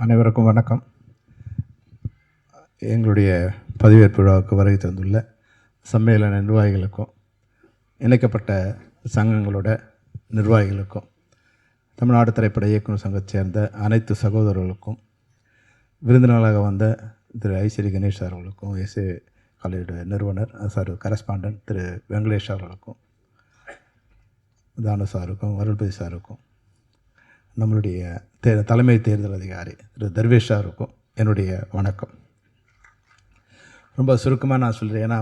அனைவருக்கும் வணக்கம். எங்களுடைய பதவியேற்பு விழாவுக்கு வருகை தந்துள்ள சம்மேளன நிர்வாகிகளுக்கும் இணைக்கப்பட்ட சங்கங்களோட நிர்வாகிகளுக்கும் தமிழ்நாடு திரைப்பட இயக்குநர் சங்கத்தை சேர்ந்த அனைத்து சகோதரர்களுக்கும் விருந்தினராக வந்த திரு ஐஸ்வரி கணேஷ் அவர்களுக்கும் எஸ்ஏ காலேஜோட நிறுவனர் சார் கரஸ்பாண்டன்ட் திரு வெங்கடேஷ் அவர்களுக்கும் தானு சாருக்கும் வருள்பதி சாருக்கும் நம்மளுடைய தலைமை தேர்தல் அதிகாரி திரு தர்வேஷ் சாருக்கும் என்னுடைய வணக்கம். ரொம்ப சுருக்கமாக நான் சொல்கிறேன், ஏன்னா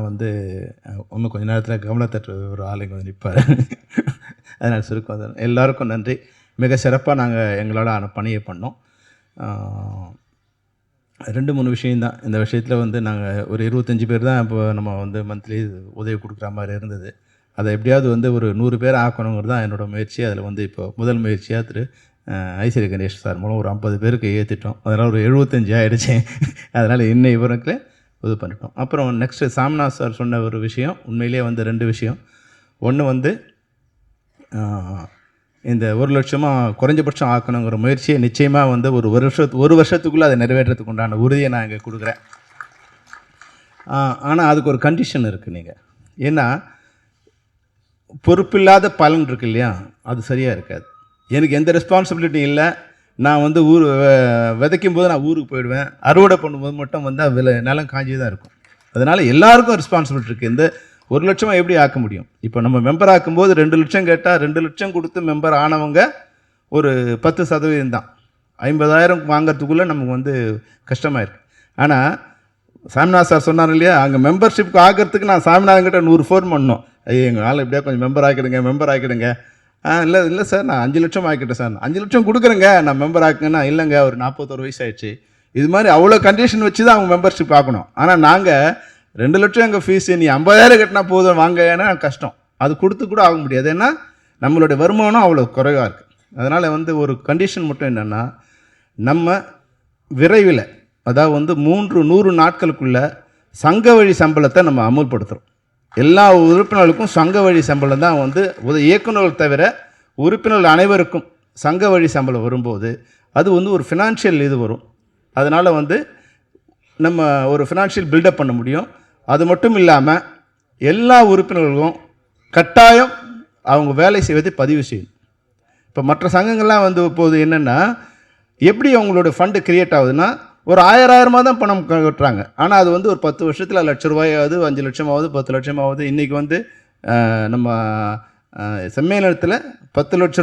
இன்னும் கொஞ்சம் நேரத்தில் கவனத்தட்டு ஒரு ஆளுங்க நிற்பார், அதனால் சுருக்கம். எல்லாருக்கும் நன்றி. மிக சிறப்பாக நாங்கள் எங்களால் பணியை பண்ணோம். 2-3 விஷயந்தான் இந்த விஷயத்தில். நாங்கள் ஒரு 25 பேர் தான் இப்போ நம்ம மந்த்லி உதவி கொடுக்குற மாதிரி இருந்தது. அதை எப்படியாவது ஒரு 100 பேர் ஆக்கணுங்கிறது தான் என்னோடய முயற்சி. அதில் இப்போ முதல் முயற்சியாக திரு ஐஸ்வரி கணேஷ் சார் மூலம் ஒரு 50 பேருக்கு ஏற்றிட்டோம். அதனால் ஒரு 75 ஆகிடுச்சு. அதனால் இன்னும் இவருக்கு இது பண்ணிட்டோம். அப்புறம் நெக்ஸ்ட்டு சாம்நாத் சார் சொன்ன ஒரு விஷயம், உண்மையிலே 2 விஷயம். ஒன்று இந்த 1 லட்சமாக குறைஞ்சபட்சம் ஆக்கணுங்கிற முயற்சியை நிச்சயமாக ஒரு வருஷத்துக்குள்ளே அதை நிறைவேற்றத்துக்கு உண்டான உறுதியை நான் இங்கே கொடுக்குறேன். ஆனால் அதுக்கு ஒரு கண்டிஷன் இருக்குது. நீங்கள் ஏன்னா பொறுப்பில்லாத பலன் இருக்கு இல்லையா, அது சரியாக இருக்காது. எனக்கு எந்த ரெஸ்பான்சிபிலிட்டி இல்லை. நான் ஊர் விதைக்கும் போது நான் ஊருக்கு போயிடுவேன், அறுவடை பண்ணும்போது மட்டும் நிலம் காஞ்சி தான் இருக்கும். அதனால் எல்லாருக்கும் ரெஸ்பான்சிபிலிட்டி இருக்குது. இந்த 1 லட்சமாக எப்படி ஆக்க முடியும்? இப்போ நம்ம மெம்பர் ஆக்கும்போது 2 லட்சம் கேட்டால் 2 லட்சம் கொடுத்து மெம்பர் ஆனவங்க ஒரு 10% தான். 50,000 வாங்கிறதுக்குள்ளே நமக்கு கஷ்டமாக இருக்குது. ஆனால் சாமிநாத் சார் சொன்னார் இல்லையா, அங்கே மெம்பர்ஷிப்க்கு ஆகிறதுக்கு நான் சாமிநாதன்கிட்ட 100 ஃபோன் பண்ணோம். எங்கள் ஆள் எப்படியா கொஞ்சம் மெம்பர் ஆக்கிடுங்க. இல்லை சார், நான் 5 லட்சம் ஆக்கிட்டேன் சார். 5 லட்சம் கொடுக்குறேங்க, நான் மெம்பர் ஆக்குங்கன்னா இல்லைங்க, ஒரு 41 வயசு ஆயிடுச்சு. இது மாதிரி அவ்வளோ கண்டிஷன் வச்சு தான் அவங்க மெம்பர்ஷிப் ஆக்கணும். ஆனால் நாங்கள் 2 லட்சம் எங்கள் ஃபீஸு, நீ 50,000 கட்டினா போதும் வாங்க, ஏன்னா கஷ்டம். அது கொடுத்து கூட ஆக முடியாது, ஏன்னா நம்மளுடைய வருமானம் அவ்வளோ குறைவாக இருக்குது. அதனால் ஒரு கண்டிஷன் மட்டும் என்னென்னா, நம்ம விரைவில் அதாவது 100 நாட்களுக்குள்ள சங்க வழி சம்பளத்தை நம்ம அமுல்படுத்துகிறோம். எல்லா உறுப்பினர்களுக்கும் சங்க வழி சம்பளம் தான் இயக்குநர்கள் தவிர உறுப்பினர்கள் அனைவருக்கும் சங்க வழி சம்பளம் வரும்போது அது ஒரு ஃபினான்ஷியல் இது வரும். அதனால் நம்ம ஒரு ஃபினான்ஷியல் பில்டப் பண்ண முடியும். அது மட்டும் இல்லாமல் எல்லா உறுப்பினர்களுக்கும் கட்டாயம் அவங்க வேலை செய்வதை பதிவு செய்யணும். இப்போ மற்ற சங்கங்கள்லாம் இப்போது என்னென்னா, எப்படி அவங்களோட ஃபண்டு கிரியேட் ஆகுதுன்னா, ஒரு 1000 தான் பணம் கட்டுறாங்க. ஆனால் அது ஒரு 10 வருஷத்தில் ₹1,00,000 5 லட்சமாவது 10 லட்சமாவது. இன்றைக்கி நம்ம சம்மேளனத்தில் ₹10 லட்ச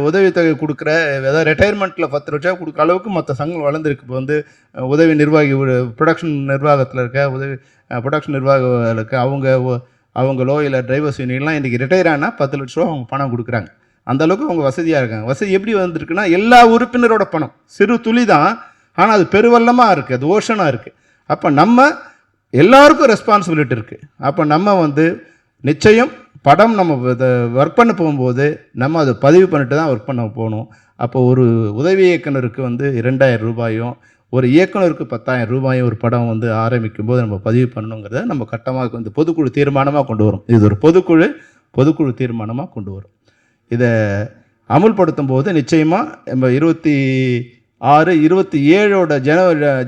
உதவித்தொகை கொடுக்குற, ஏதாவது ரிட்டையர்மெண்ட்டில் 10 லட்சம் கொடுக்குற அளவுக்கு மற்ற சங்கங்கள் வளர்ந்துருக்கு. இப்போ உதவி நிர்வாகி ப்ரொடக்ஷன் நிர்வாகத்தில் இருக்க ப்ரொடக்ஷன் நிர்வாகங்களுக்கு அவங்களோ இல்லை டிரைவர்ஸ் யூனியன்லாம் இன்றைக்கி ரிட்டையர் ஆனால் ₹10 லட்ச அவங்க பணம் கொடுக்குறாங்க. அந்தளவுக்கு அவங்க வசதியாக இருக்காங்க. வசதி எப்படி வந்திருக்குன்னா, எல்லா உறுப்பினரோட பணம் சிறு துளி தான், ஆனால் அது பெருவெள்ளமாக இருக்குது, அது ஓஷனாக இருக்குது. அப்போ நம்ம எல்லாருக்கும் ரெஸ்பான்சிபிலிட்டி இருக்குது. அப்போ நம்ம நிச்சயம் படம் நம்ம ஒர்க் பண்ண போகும்போது நம்ம அதை பதிவு பண்ணிட்டு தான் ஒர்க் பண்ண போகணும். அப்போ ஒரு உதவி இயக்குனருக்கு ₹2,000, ஒரு இயக்குனருக்கு ₹10,000 ஒரு படம் ஆரம்பிக்கும் போது நம்ம பதிவு பண்ணணுங்கிறத நம்ம கட்டமாக பொதுக்குழு தீர்மானமாக கொண்டு வரும். இது ஒரு பொதுக்குழு தீர்மானமாக கொண்டு வரும். இதை அமுல்படுத்தும் போது நிச்சயமாக நம்ம 26-27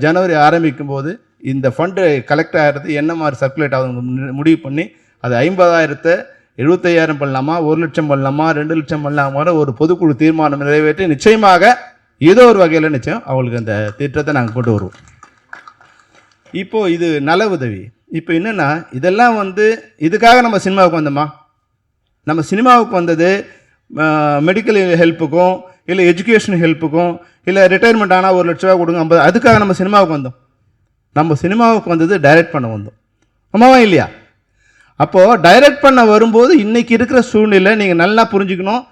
ஜனவரி ஆரம்பிக்கும் போது இந்த ஃபண்டு கலெக்ட் ஆகிறது என்ன மாதிரி சர்க்குலேட் ஆகுது முடிவு பண்ணி, அது 50,000 75,000 பண்ணலாமா, 1 லட்சம் பண்ணலாமா, 2 லட்சம் பண்ணலாமா, ஒரு பொதுக்குழு தீர்மானம் நிறைவேற்றி நிச்சயமாக ஏதோ ஒரு வகையில் நிச்சயம் அவங்களுக்கு அந்த திட்டத்தை நாங்கள் கொண்டு வருவோம். இப்போது இது நல உதவி. இப்போ என்னென்னா, இதெல்லாம் இதுக்காக நம்ம சினிமாவுக்கு வந்தோமா? நம்ம சினிமாவுக்கு வந்தது மெடிக்கல் ஹெல்ப்புக்கும் இல்லை எஜுகேஷன் ஹெல்ப்புக்கும் இல்லை ரிட்டையர்மெண்ட் ஆனால் ₹1 லட்சம் கொடுங்க 50, அதுக்காக நம்ம சினிமாவுக்கு வந்தோம். நம்ம சினிமாவுக்கு வந்தது டைரக்ட் பண்ண வந்தோம், ஆமாவா இல்லையா? அப்போது டைரக்ட் பண்ண வரும்போது இன்றைக்கி இருக்கிற சூழ்நிலை நீங்கள் நல்லா புரிஞ்சுக்கணும்.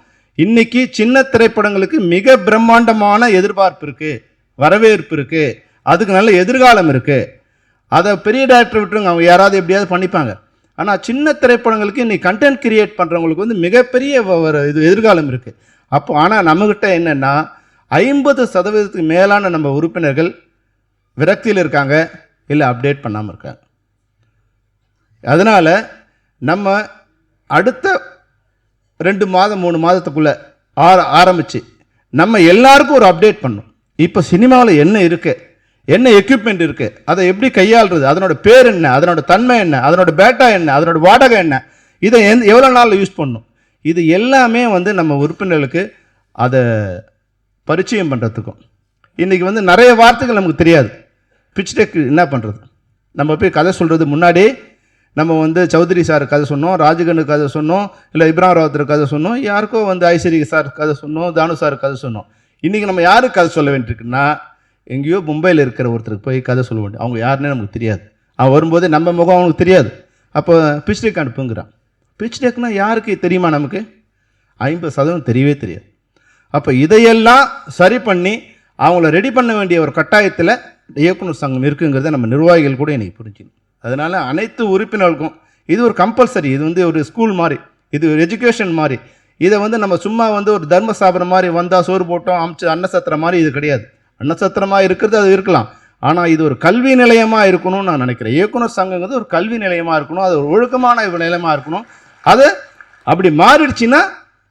இன்றைக்கி சின்ன திரைப்படங்களுக்கு மிக பிரம்மாண்டமான எதிர்பார்ப்பு இருக்குது, வரவேற்பு இருக்குது, அதுக்கு நல்ல எதிர்காலம் இருக்குது. அதை பெரிய டைரக்டர் விட்டுருங்க, அவங்க யாராவது எப்படியாவது பண்ணிப்பாங்க. ஆனால் சின்ன திரைப்படங்களுக்கு இன்றைக்கி கண்டென்ட் கிரியேட் பண்ணுறவங்களுக்கு மிகப்பெரிய இது எதிர்காலம் இருக்குது. அப்போ ஆனால் நம்மக்கிட்ட என்னென்னா 50% மேலான நம்ம உறுப்பினர்கள் விரக்தியில் இருக்காங்க, இல்லை அப்டேட் பண்ணாமல் இருக்காங்க. அதனால் நம்ம அடுத்த 2 மாதம் 3 மாதத்துக்குள்ளே ஆரம்பித்து நம்ம எல்லாருக்கும் ஒரு அப்டேட் பண்ணணும். இப்போ சினிமாவில் என்ன இருக்குது, என்ன எக்யூப்மெண்ட் இருக்குது, அதை எப்படி கையாளுறது, அதனோட பேர் என்ன, அதனோட தன்மை என்ன, அதனோட பேட்டா என்ன, அதனோட வாடகை என்ன, இதை எவ்வளோ நாளில் யூஸ் பண்ணணும், இது எல்லாமே வந்து நம்ம உறுப்பினர்களுக்கு அதை பரிச்சயம் பண்ணுறதுக்கும். இன்றைக்கி வந்து நிறைய வார்த்தைகள் நமக்கு தெரியாது. பிச் டெக் என்ன பண்ணுறது, நம்ம போய் கதை சொல்கிறது முன்னாடி நம்ம வந்து சௌத்ரி சார் கதை சொன்னோம், ராஜகனுக்கு கதை சொன்னோம், இல்லை இப்ராஹிம் ராவத்தர் கதை சொன்னோம், யாருக்கோ வந்து ஐஸ்வரி சார் கதை சொன்னோம், தானு சார் கதை சொன்னோம். இன்றைக்கி நம்ம யாருக்கு கதை சொல்ல வேண்டியிருக்குன்னா, எங்கேயோ மும்பையில் இருக்கிற ஒருத்தருக்கு போய் கதை சொல்ல வேண்டிய, அவங்க யாருன்னே நமக்கு தெரியாது, அவன் வரும்போது நம்ம முகம் அவனுக்கு தெரியாது. அப்போ பிச் டெக் அனுப்புங்கிறான். பிச் டெக்னால் யாருக்கு தெரியுமா, நமக்கு 50% தெரியவே தெரியாது. அப்போ இதையெல்லாம் சரி பண்ணி அவங்கள ரெடி பண்ண வேண்டிய ஒரு கட்டாயத்தில் இயக்குனர் சங்கம் இருக்குங்கிறத நம்ம நிர்வாகிகள் கூட இன்றைக்கி புரிஞ்சுக்கணும். அதனால் அனைத்து உறுப்பினர்களுக்கும் இது ஒரு கம்பல்சரி, இது வந்து ஒரு ஸ்கூல் மாதிரி, இது ஒரு எஜுகேஷன் மாதிரி. இதை வந்து நம்ம சும்மா வந்து ஒரு தர்மசாபனம் மாதிரி வந்தால் சோறு போட்டோம் அமிச்சு அன்னசத்திரம் மாதிரி இது கிடையாது. அன்னசத்திரமாக இருக்கிறது அது இருக்கலாம், ஆனால் இது ஒரு கல்வி நிலையமாக இருக்கணும்னு நான் நினைக்கிறேன். இயக்குனர் சங்கங்கிறது ஒரு கல்வி நிலையமாக இருக்கணும், அது ஒரு ஒழுக்கமான நிலையமாக இருக்கணும். அது அப்படி மாறிடுச்சுன்னா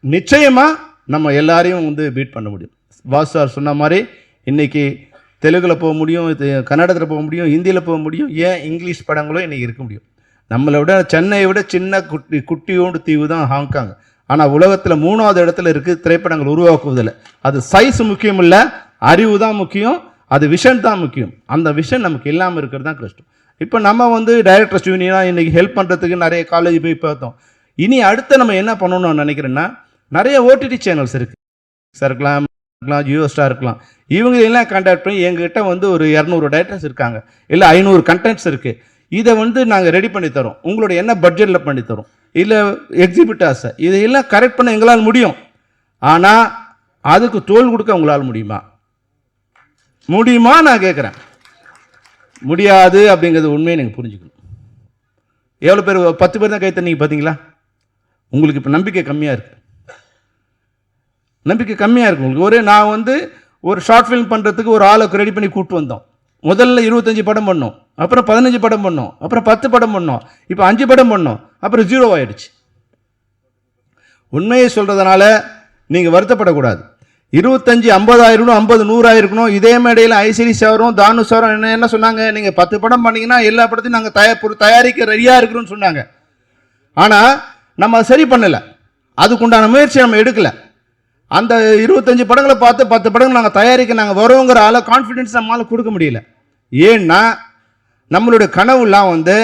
நிச்சயமாக நம்ம எல்லாரையும் வந்து பீட் பண்ண முடியும். பாஸ் சார் சொன்ன மாதிரி இன்றைக்கி தெலுங்கில் போக முடியும், கன்னடத்தில் போக முடியும், ஹிந்தியில் போக முடியும், ஏன் இங்கிலீஷ் படங்களும் இன்றைக்கி இருக்க முடியும். நம்மளை விட சென்னையை விட சின்ன குட்டியோண்டு தீவு தான் ஹாங்காங். ஆனால் உலகத்தில் 3வது இடத்துல இருக்குது திரைப்படங்கள் உருவாக்குவதில். அது சைஸ் முக்கியம் இல்லை, அறிவு தான் முக்கியம், அது விஷன் தான் முக்கியம். அந்த விஷன் நமக்கு இல்லாமல் இருக்கிறது தான் கஷ்டம். இப்போ நம்ம வந்து டைரக்டர்ஸ் யூனியனாக இன்றைக்கி ஹெல்ப் பண்ணுறதுக்கு நிறைய காலேஜ் போய் பார்த்தோம். இனி அடுத்து நம்ம என்ன பண்ணணும்னு நினைக்கிறேன்னா, நிறைய ஓடிடி சேனல்ஸ் இருக்குது, இருக்கலாம், ஜியோ ஸ்டார் இருக்கலாம். இவங்க எல்லாம் கான்டாக்ட் பண்ணி எங்ககிட்ட வந்து ஒரு 200 டைரக்டர்ஸ் இருக்காங்க, இல்லை 500 கண்டென்ட்ஸ் இருக்குது, இதை வந்து நாங்கள் ரெடி பண்ணி தரோம், உங்களோட என்ன பட்ஜெட்டில் பண்ணி தரோம், இல்லை எக்ஸிபிட்டாஸை இதையெல்லாம் கரெக்ட் பண்ண எங்களால் முடியும். ஆனால் அதுக்கு தோல் கொடுக்க உங்களால் முடியுமா நான் கேட்குறேன். முடியாது அப்படிங்கிறது உண்மையை நீங்கள் புரிஞ்சுக்கணும். எவ்வளோ பேர், 10 பேர் தான் கை தண்ணீங்க பார்த்தீங்களா? உங்களுக்கு இப்போ நம்பிக்கை கம்மியாக இருக்குது, நம்பிக்கை கம்மியாக இருக்குது உங்களுக்கு. நான் வந்து ஒரு ஷார்ட் ஃபிலிம் பண்ணுறதுக்கு ஒரு ஆளுக்கு ரெடி பண்ணி கூப்பிட்டு வந்தோம். முதல்ல 25 படம் பண்ணோம், அப்புறம் 15 படம் பண்ணோம், அப்புறம் 10 படம் பண்ணோம், இப்போ 5 படம் பண்ணோம், அப்புறம் 0 ஆயிடுச்சு. உண்மையை சொல்கிறதுனால நீங்கள் வருத்தப்படக்கூடாது. 25 50 ஆயிருக்கணும், 50 100 ஆயிருக்கணும். இதே மேடையில் ஐஸ்வரி சாரும் தானு சாரும் என்ன சொன்னாங்க, நீங்கள் 10 படம் பண்ணிங்கன்னா எல்லா படத்தையும் நாங்கள் தயாரிக்க ரெடியாக இருக்கிறோன்னு சொன்னாங்க. ஆனால் நம்ம சரி பண்ணலை, அதுக்குண்டான முயற்சி நம்ம எடுக்கலை. அந்த 25 படங்களை பார்த்து 10 படங்கள் நாங்கள் தயாரிக்க நாங்கள் வரோங்கிற ஆளை கான்ஃபிடென்ஸ் நம்மளால் கொடுக்க முடியல. ஏன்னா நம்மளுடைய கனவுலாம் வந்து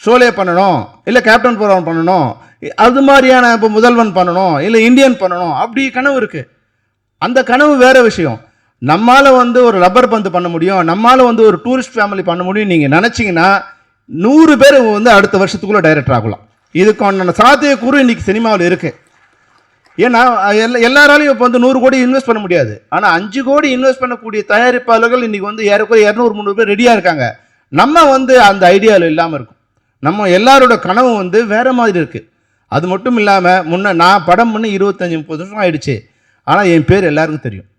ஷோலே பண்ணணும், இல்லை கேப்டன் புரோகிராம் பண்ணணும், அது மாதிரியான இப்போ முதல்வன் பண்ணணும், இல்லை இந்தியன் பண்ணணும், அப்படி கனவு இருக்குது. அந்த கனவு வேறு விஷயம். நம்மால் வந்து ஒரு ரப்பர் பந்து பண்ண முடியும், நம்மால் வந்து ஒரு டூரிஸ்ட் ஃபேமிலி பண்ண முடியும் நீங்கள் நினச்சிங்கன்னா 100 பேர் வந்து அடுத்த வருஷத்துக்குள்ளே டைரக்டர் ஆகலாம். இதுக்கான சாத்தியக்கூறு இன்றைக்கி சினிமாவில் இருக்குது. ஏன்னா எல்லாராலையும் இப்போ வந்து 100 கோடி இன்வெஸ்ட் பண்ண முடியாது. ஆனால் 5 கோடி இன்வெஸ்ட் பண்ணக்கூடிய தயாரிப்பாளர்கள் இன்றைக்கி வந்து ஏறக்குறைய 200-300 பேர் ரெடியாக இருக்காங்க. நம்ம வந்து அந்த ஐடியாவில் இல்லாமல் இருக்கும். நம்ம எல்லாரோட கனவு வந்து வேறு மாதிரி இருக்குது. அது மட்டும் இல்லாமல் நான் படம் பண்ணி 25-30 வருஷம் ஆயிடுச்சு, ஆனால் என் பேர் எல்லாருக்கும் தெரியும்.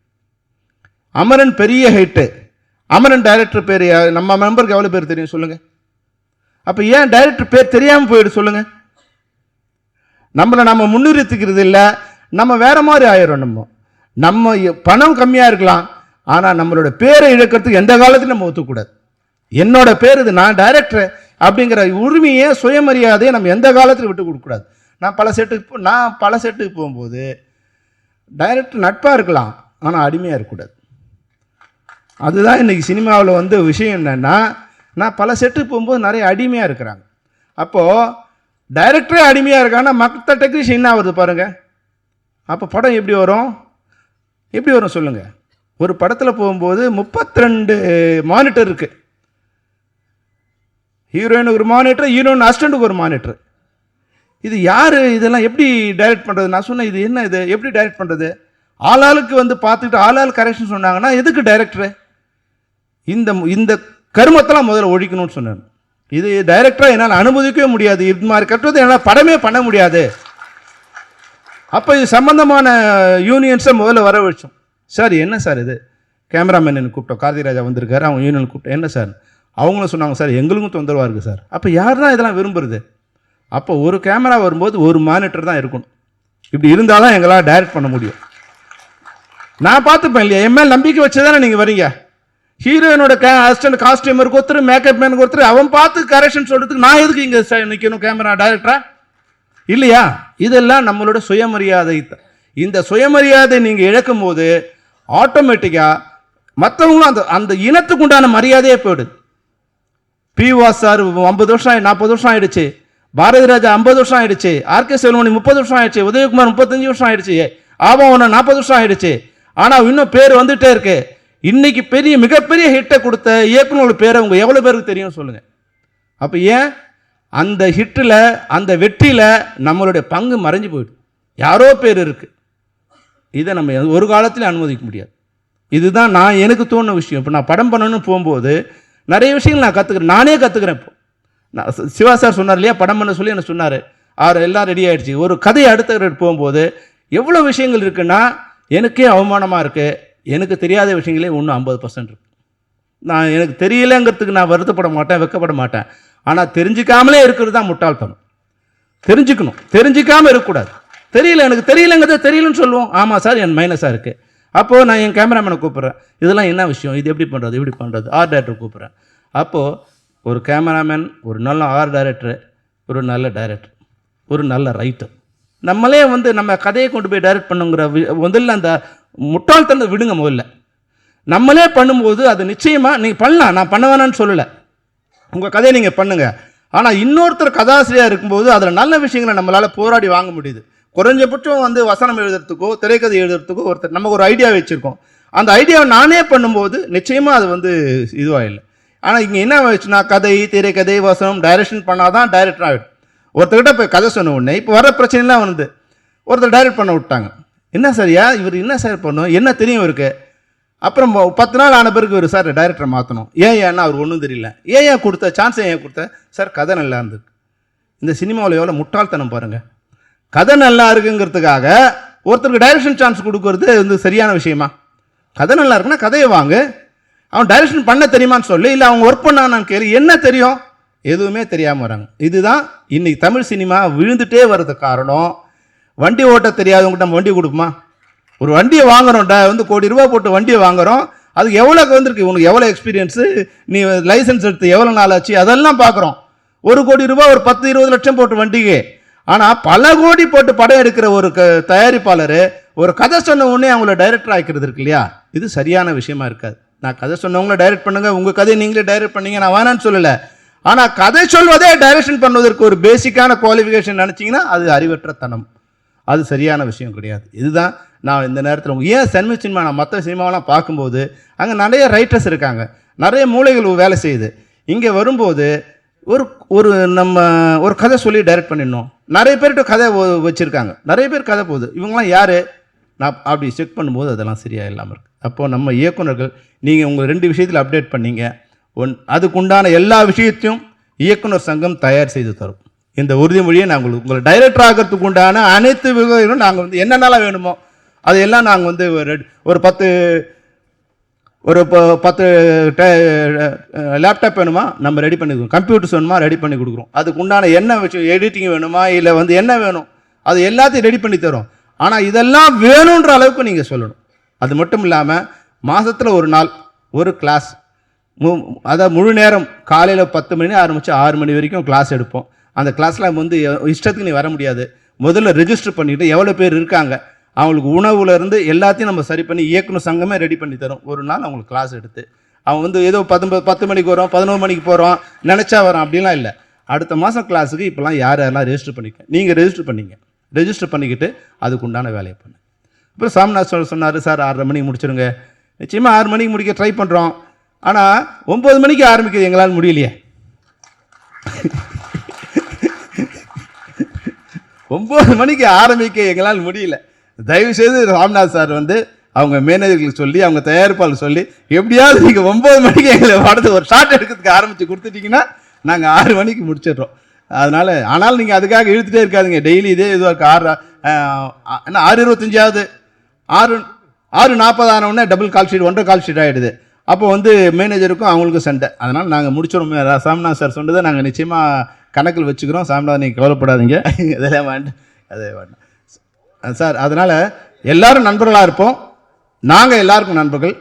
அமரன் பெரிய ஹைட்டு, அமரன் டைரக்டர் பேர் நம்ம மெம்பருக்கு எவ்வளோ பேர் தெரியும் சொல்லுங்கள்? அப்போ ஏன் டைரக்டர் பேர் தெரியாமல் போயிடு சொல்லுங்கள்? நம்மளை நம்ம முன்னிறுத்திக்கிறது இல்லை, நம்ம வேற மாதிரி ஆயிடும். நம்ம பணம் கம்மியாக இருக்கலாம், ஆனால் நம்மளோட பேரை இழக்கிறதுக்கு எந்த காலத்திலும் நம்ம ஒத்துக்கூடாது. என்னோட பேர் இது, நான் டைரக்டர் அப்படிங்கிற உரிமையை சுயமரியாதையை நம்ம எந்த காலத்திலும் விட்டு கொடுக்கக்கூடாது. நான் பல செட்டுக்கு போகும்போது டைரக்டர் நட்பாக இருக்கலாம், ஆனால் அடிமையாக இருக்கக்கூடாது. அதுதான் இன்றைக்கி சினிமாவில் வந்து விஷயம். என்னென்னா நான் பல செட்டுக்கு போகும்போது நிறைய அடிமையாக இருக்கிறாங்க. அப்போது டைரக்டரே அடிமையாக இருக்காங்கன்னா மற்ற டெக்னீஷியன் என்ன ஆகுது பாருங்கள். அப்போ படம் எப்படி வரும் சொல்லுங்கள்? ஒரு படத்தில் போகும்போது 32 மானிட்டர் இருக்குது. ஹீரோயினுக்கு ஒரு மானிட்டர், ஹீரோயின் அசிஸ்டண்ட்டுக்கு ஒரு மானிட்டர். இது யார் இதெல்லாம் எப்படி டைரக்ட் பண்ணுறது? நான் சொன்னேன், இது என்ன, இது எப்படி டைரக்ட் பண்ணுறது? ஆளாளுக்கு வந்து பார்த்துக்கிட்டு ஆளாள் கரெக்ஷன் சொன்னாங்கன்னா எதுக்கு டைரக்டரு? இந்த கருமத்தெல்லாம் முதல்ல ஒழிக்கணும்னு சொன்னேன். இது டைரக்டராக என்னால் அனுமதிக்கவே முடியாது, இது மாதிரி கட்டுறது என்னால் படமே பண்ண முடியாது. அப்போ இது சம்பந்தமான யூனியன்ஸை முதல்ல வர வச்சோம். சார் என்ன சார் இது, கேமராமேன் எனக்கு கூப்பிட்டோம், கார்த்திக் ராஜா வந்திருக்காரு, அவங்க யூனியன் கூப்பிட்டோம். என்ன சார்? அவங்களும் சொன்னாங்க, சார் எங்களுக்கும் தொந்தரவாக இருக்குது சார். அப்போ யார் தான் இதெல்லாம் விரும்புறது? அப்போ ஒரு கேமரா வரும்போது ஒரு மானிட்டர் தான் இருக்கணும். இப்படி இருந்தால் தான் எங்களால் டைரக்ட் பண்ண முடியும். நான் பார்த்துப்பேன் இல்லையா? என் மேல் நம்பிக்கை வச்சு தானே நீங்கள் வரீங்க. ஹீரோயினோட அசிஸ்டன்ட் காஸ்டியூமருக்கு ஒருத்தர், மேக்கப் மேனுக்கு ஒருத்தர், அவன் பார்த்து கரெக்ஷன் சொல்றதுக்கு நான் எதுக்கு இங்கே நிற்கணும் கேமரா டைரக்டரா இல்லையா? இதெல்லாம் நம்மளோட சுயமரியாதை. இந்த சுயமரியாதை நீங்கள் இழக்கும் போது ஆட்டோமேட்டிக்காக மற்றவங்களும் அந்த அந்த இனத்துக்கு உண்டான மரியாதையே போயிடுது. பி.வா. சார் 50 வருஷம் 40 வருஷம் ஆயிடுச்சு, பாரதி ராஜா 50 வருஷம் ஆயிடுச்சு, ஆர்.கே. செல்வமணி 30 வருஷம் ஆயிடுச்சு, உதயகுமார் 35 வருஷம் ஆயிடுச்சு, ஆபவன 40 வருஷம் ஆயிடுச்சு. ஆனால் இன்னும் பேர் வந்துட்டே இருக்கு. இன்னைக்கு மிகப்பெரிய ஹிட்டை கொடுத்த இயக்குனரோட பேரை உங்க எவ்வளவு பேருக்கு தெரியும் சொல்லுங்க. அப்ப ஏன் அந்த ஹிட்டில் அந்த வெற்றியில் நம்மளுடைய பங்கு மறைஞ்சு போயிடும்? யாரோ பேர் இருக்கு. இதை நம்ம ஒரு காலத்திலும் அனுமதிக்க முடியாது. இதுதான் நான் எனக்கு தோணுன விஷயம். இப்போ நான் படம் பண்ணணும்னு போகும்போது நிறைய விஷயங்கள் நான் கற்றுக்கிறேன், நானே கற்றுக்கிறேன். இப்போ நான் சிவா சார் சொன்னார் இல்லையா, படம் பண்ண சொல்லி எனக்கு சொன்னார். அவர் எல்லாம் ரெடி ஆகிடுச்சு. ஒரு கதையை அடுத்த போகும்போது எவ்வளோ விஷயங்கள் இருக்குன்னா எனக்கே அவமானமாக இருக்குது. எனக்கு தெரியாத விஷயங்களே இன்னும் 50% இருக்கு. நான் எனக்கு தெரியலங்கிறதுக்கு நான் வருத்தப்பட மாட்டேன், வெக்கப்பட மாட்டேன். ஆனால் தெரிஞ்சிக்காமலே இருக்கிறது தான் முட்டாள்தனம். தெரிஞ்சுக்கணும், தெரிஞ்சிக்காமல் இருக்கக்கூடாது. தெரியல, எனக்கு தெரியலங்கிறத தெரியலன்னு சொல்லுவோம். ஆமாம் சார், என் மைனஸாக இருக்குது. அப்போது நான் என் கேமராமேனை கூப்பிட்றேன், இதெல்லாம் என்ன விஷயம், இது எப்படி பண்ணுறது, இப்படி பண்ணுறது. ஆர்ட் டைரக்டர் கூப்பிட்றேன். அப்போது ஒரு கேமராமேன், ஒரு நல்ல ஆர்ட் டைரக்டர், ஒரு நல்ல டைரக்டர், ஒரு நல்ல ரைட்டர், நம்மளே நம்ம கதையை கொண்டு போய் டைரக்ட் பண்ணுங்கிற முதல்ல அந்த முட்டாள்தனத்தை விடுங்க. முதல்ல நம்மளே பண்ணும்போது அது நிச்சயமாக நீங்கள் பண்ணலாம், நான் பண்ண வேணான்னு சொல்லலை. உங்கள் கதையை நீங்கள் பண்ணுங்கள். ஆனால் இன்னொருத்தர் கதாசிரியர் இருக்கும்போது அதில் நல்ல விஷயங்களை நம்மளால் போராடி வாங்க முடியுது. குறைஞ்சபட்சம் வசனம் எழுதுறதுக்கோ திரைக்கதை எழுதுறதுக்கோ ஒருத்தர் நமக்கு ஒரு ஐடியா வச்சுருக்கோம். அந்த ஐடியாவை நானே பண்ணும்போது நிச்சயமாக அது இதுவாக இல்லை. ஆனால் இங்கே என்ன ஆயிடுச்சுன்னா, கதை, திரைக்கதை, வசனம், டைரக்ஷன் பண்ணால் தான் டைரக்டர் ஆகிடும். ஒருத்தர்கிட்ட இப்போ கதை சொன்ன உடனே இப்போ வர பிரச்சனைலாம் ஒருத்தர் டைரக்ட் பண்ண விட்டாங்க. என்ன சரியா, இவர் என்ன சார் பண்ணணும், என்ன தெரியும் இவருக்கு. அப்புறம் 10 நாள் ஆன பிறகு ஒரு சார் டைரக்டரை மாற்றணும். ஏன்னா அவர் ஒன்றும் தெரியல. ஏன் கொடுத்த சான்ஸை ஏன் கொடுத்த சார், கதை நல்லா இருந்திருக்கு. இந்த சினிமாவில் எவ்வளோ முட்டாள்தனம் பாருங்கள். கதை நல்லா இருக்குங்கிறதுக்காக ஒருத்தருக்கு டைரக்ஷன் சான்ஸ் கொடுக்கறது சரியான விஷயமா? கதை நல்லா இருக்குன்னா கதையை வாங்க, அவன் டைரக்ஷன் பண்ண தெரியுமான்னு சொல்லி, இல்லை அவங்க ஒர்க் பண்ணான்னு கேள்வி. என்ன தெரியும்? எதுவுமே தெரியாமல் வராங்க. இதுதான் இன்னைக்கு தமிழ் சினிமா விழுந்துட்டே வர்றது காரணம். வண்டி ஓட்ட தெரியாதவங்ககிட்ட நம்ம வண்டி கொடுப்போமா? ஒரு வண்டியை வாங்குறோம், கோடி ரூபா போட்டு வண்டியை வாங்குறோம். அதுக்கு எவ்வளோக்கு வந்திருக்கு, உனக்கு எவ்வளோ எக்ஸ்பீரியன்ஸு, நீ லைசன்ஸ் எடுத்து எவ்வளோ நாள் ஆச்சு, அதெல்லாம் பார்க்குறோம். 1 கோடி ரூபா ஒரு 10-20 லட்சம் போட்டு வண்டிக்கு. ஆனால் பல கோடி போட்டு படம் எடுக்கிற ஒரு தயாரிப்பாளர் ஒரு கதை சொன்ன உடனே அவங்கள டைரக்டர் ஆக்கிறது இருக்கு இல்லையா, இது சரியான விஷயமா இருக்காது. நான் கதை சொன்னவங்கள டைரக்ட் பண்ணுங்க, உங்கள் கதையை நீங்களே டைரக்ட் பண்ணீங்க, நான் வேணான்னு சொல்லலை. ஆனால் கதை சொல்வதே டைரக்ஷன் பண்ணுவதற்கு ஒரு பேசிக்கான குவாலிஃபிகேஷன் நினச்சிங்கன்னா அது அறிவற்ற தனம், அது சரியான விஷயம் கிடையாது. இதுதான் நான் இந்த நேரத்தில் ஏன் தமிழ் சினிமா, நான் மற்ற சினிமாவெலாம் பார்க்கும்போது அங்கே நிறைய ரைட்டர்ஸ் இருக்காங்க, நிறைய மூளைகள் வேலை செய்யுது. இங்கே வரும்போது நம்ம ஒரு கதை சொல்லி டைரக்ட் பண்ணிடணும். நிறைய பேர்கிட்ட கதை வச்சுருக்காங்க, நிறைய பேர் கதை போகுது. இவங்களாம் யார்? நான் அப்படி செக் பண்ணும்போது அதெல்லாம் சரியாக இல்லாமல் இருக்குது. அப்போது நம்ம இயக்குநர்கள், நீங்கள் உங்கள் 2 விஷயத்தில் அப்டேட் பண்ணீங்க. அதுக்குண்டான எல்லா விஷயத்தையும் இயக்குனர் சங்கம் தயார் செய்து தரும். இந்த உறுதிமொழியை நாங்கள் உங்களை டைரக்டர் ஆகிறதுக்கு உண்டான அனைத்து விவரங்களும் நாங்கள் என்னென்னலாம் வேணுமோ அதையெல்லாம் நாங்கள் ஒரு 10 லேப்டாப் வேணுமா நம்ம ரெடி பண்ணி கொடுக்குறோம், கம்ப்யூட்டர்ஸ் வேணுமா ரெடி பண்ணி கொடுக்குறோம். அதுக்கு உண்டான என்ன விஷயம், எடிட்டிங் வேணுமா இல்லை என்ன வேணும், அது எல்லாத்தையும் ரெடி பண்ணி தரோம். ஆனால் இதெல்லாம் வேணுன்ற அளவுக்கு நீங்கள் சொல்லணும். அது மட்டும் இல்லாமல் மாதத்தில் ஒரு நாள் ஒரு கிளாஸ், அதாவது முழு நேரம் காலையில் 10 மணி ஆரம்பித்து 6 மணி வரைக்கும் கிளாஸ் எடுப்போம். அந்த கிளாஸில் இஷ்டத்துக்கு நீ வர முடியாது. முதல்ல ரெஜிஸ்டர் பண்ணிவிட்டு எவ்வளோ பேர் இருக்காங்க, அவங்களுக்கு உணவுலேருந்து எல்லாத்தையும் நம்ம சரி பண்ணி இயக்குனர் சங்கமே ரெடி பண்ணி தரும். ஒரு நாள் அவங்களுக்கு கிளாஸ் எடுத்து அவன் ஏதோ 10 மணிக்கு வரோம், 11 மணிக்கு போகிறோம், நினச்சா வரோம் அப்படிலாம் இல்லை. அடுத்த மாதம் கிளாஸுக்கு இப்போலாம் யாரெல்லாம் ரெஜிஸ்டர் பண்ணிக்க, நீங்கள் ரெஜிஸ்டர் பண்ணிங்க, ரெஜிஸ்டர் பண்ணிக்கிட்டு அதுக்கு உண்டான வேலையை பண்ணு. அப்புறம் சாமிநாத் சொன்னார், சார் 6:30 மணிக்கு முடிச்சிருங்க. நிச்சயமாக 6 மணிக்கு முடிக்க ட்ரை பண்ணுறோம். ஆனால் 9 மணிக்கு ஆரம்பிக்கிறது எங்களால் முடியலையே. 9 மணிக்கு ஆரம்பிக்க எங்களால் முடியல. தயவுசெய்து ராம்நாத் சார் அவங்க மேனேஜர்களுக்கு சொல்லி, அவங்க தயாரிப்பாளர் சொல்லி, எப்படியாவது நீங்கள் 9 மணிக்கு எங்களை படத்து ஒரு ஷார்ட் எடுக்கிறதுக்கு ஆரம்பித்து கொடுத்துட்டிங்கன்னா நாங்கள் 6 மணிக்கு முடிச்சிடுறோம். அதனால் ஆனாலும் நீங்கள் அதுக்காக இழுத்துட்டே இருக்காதுங்க. டெய்லி இதே இதுவாக இருக்குது. 6:25 6:40 ஆனவுடனே double call sheet, 1.5 call sheet ஆகிடுது. அப்போ மேனேஜருக்கும் அவங்களுக்கும் சண்டை. அதனால் நாங்கள் முடிச்சிடும். சாமிநாத் சார் சொன்னதை நாங்கள் நிச்சயமாக கணக்கில் வச்சுக்கிறோம். சாமிநாத் நீங்கள் கவலைப்படாதீங்க, இதெல்லாம் வேண்டாம், அதே வேண்டாம் சார். அதனால் எல்லோரும் நண்பர்களாக இருப்போம். நாங்கள் எல்லாருக்கும் நண்பர்கள்.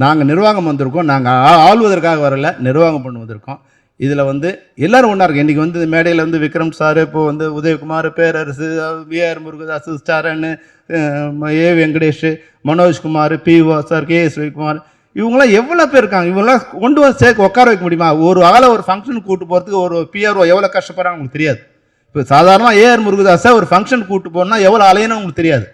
நாங்கள் நிர்வாகம் வந்திருக்கோம். நாங்கள் ஆள்வதற்காக வரல, நிர்வாகம் பண்ண வந்திருக்கோம். இதில் வந்து எல்லோரும் ஒன்றா இருக்கும். இன்றைக்கி வந்து இந்த மேடையில் வந்து விக்ரம் சார், இப்போது வந்து உதயகுமார், பேரரசு, விஆர் முருகதாஸ், ஸ்டாரன், ஏ வெங்கடேஷ், மனோஜ்குமார், பிஓ சார், கேஎஸ் ரவிக்குமார், இவங்களாம் எவ்வளோ பேர் இருக்காங்க. இவங்களாம் கொண்டு வந்து சேர்க்க உட்கார வைக்க முடியுமா? ஒரு ஆளை ஒரு ஃபங்க்ஷனுக்கு கூப்பிட்டு போகிறதுக்கு ஒரு பிஆர்ஓ எவ்வளோ கஷ்டப்படுறாங்க உங்களுக்கு தெரியாது. இப்போ சாதாரணமாக ஏஆர் முருகதாஸை ஒரு ஃபங்க்ஷன் கூப்பிட்டு போனால் எவ்வளோ அலையணும் உங்களுக்கு தெரியாது.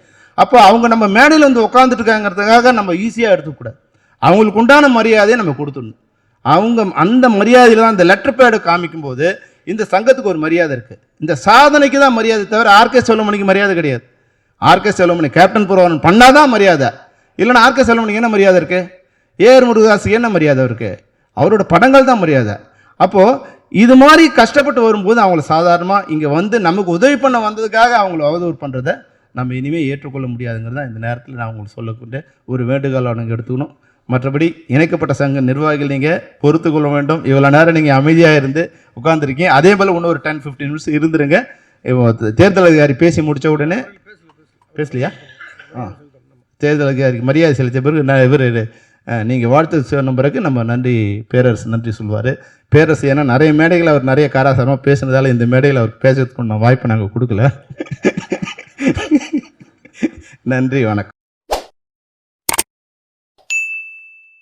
அப்போ அவங்க நம்ம மேடையில் வந்து உட்காந்துட்டு இருக்காங்கிறதுக்காக நம்ம ஈஸியாக எடுத்துக்கூடாது. அவங்களுக்கு உண்டான மரியாதையை நம்ம கொடுத்துடணும். அவங்க அந்த மரியாதையில் தான் இந்த லெட்டர் பேடை காமிக்கும்போது இந்த சங்கத்துக்கு ஒரு மரியாதை இருக்குது. இந்த சாதனைக்கு தான் மரியாதை தவிர ஆர்கே செல்வமணிக்கு மரியாதை கிடையாது. ஆர்கே செல்வமணி கேப்டன் புரவரன் பண்ணாதான் மரியாதை. இல்லைன்னா ஆர்கே செல்வமணிக்கு என்ன மரியாதை இருக்குது? ஏஆர் முருகதாஸுக்கு என்ன மரியாதை இருக்குது? அவரோட படங்கள் தான் மரியாதை. அப்போது இது மாதிரி கஷ்டப்பட்டு வரும்போது அவங்கள சாதாரணமாக இங்கே வந்து நமக்கு உதவி பண்ண வந்ததுக்காக அவங்கள அவதூறு பண்ணுறதை நம்ம இனிமேல் ஏற்றுக்கொள்ள முடியாதுங்கிறது தான் இந்த நேரத்தில் நான் உங்களுக்கு சொல்லக்கூடிய ஒரு வேண்டுகோள் அவங்க எடுத்துக்கணும். மற்றபடி இணைக்கப்பட்ட சங்க நிர்வாகிகள் நீங்கள் பொறுத்து கொள்ள வேண்டும். இவ்வளோ நேரம் நீங்கள் அமைதியாக இருந்து உட்காந்துருக்கீங்க. அதே போல் இன்னும் ஒரு 10-15 நிமிஷம் இருந்துருங்க. தேர்தல் அதிகாரி பேசி முடித்த உடனே பேசலையா? தேர்தல் அதிகாரிக்கு மரியாதை செலுத்திய பிறகு இவர் நீங்கள் வாழ்த்து சொன்ன பிறகு நம்ம நன்றி, பேரரசு நன்றி சொல்வார். பேரரசு ஏன்னா நிறைய மேடைகள் அவர் நிறைய காராசாரமாக பேசுனதால் இந்த மேடையில் அவர் பேசுறதுக்கு வாய்ப்பை நாங்கள் கொடுக்கல. நன்றி, வணக்கம்.